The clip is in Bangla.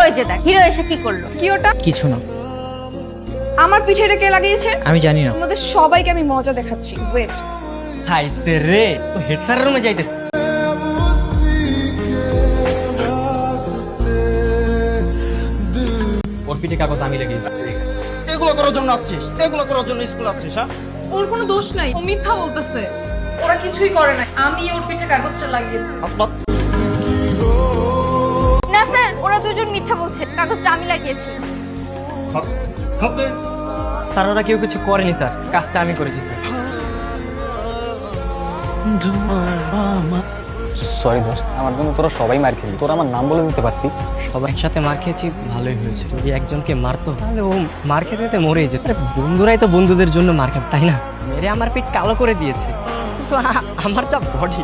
ওই যে দেখ হিরো এসে কি করলো। কি ওটা? কিছু না, আমার পিঠে এটা কে লাগিয়েছে? আমি জানি না। আমাদের সবাইকে আমি মজা দেখাচ্ছি, ওয়েট। খাইছে রে, তো হেড স্যারের রুমে যাইতেছে। ওর পিঠে কাগজ আমি লাগিয়েছি। এগুলো করার জন্য আসছিস? এগুলো করার জন্য স্কুল আসছিস? হ্যাঁ, ওর কোনো দোষ নাই, ও মিথ্যা বলতেছে। ওরা কিছুই করে নাই, আমি ওর পিঠে কাগজটা লাগিয়েছি। না স্যার, ওরা দুজন মিথ্যা বলছে, কাগজটা আমি লাগিয়েছি। স্যার ওরা কেউ কিছু করেনি স্যার, কাজটা আমি করেছি স্যার। সরি দোস্ত, আমার জন্য তোরা সবাই মার খেলি, তোরা আমার নাম বলে দিতে পারতি। সবাই একসাথে মার খেয়েছি, ভালোই হয়েছে। যদি একজনকে মারতো তাহলে ও মার খেতে খেতে মরেই যেত। আরে বন্ধুরাই তো বন্ধুদের জন্য মার খায়, তাই না? মেরে আমার পিঠ কালো করে দিয়েছে, কিন্তু আমার যা বডি।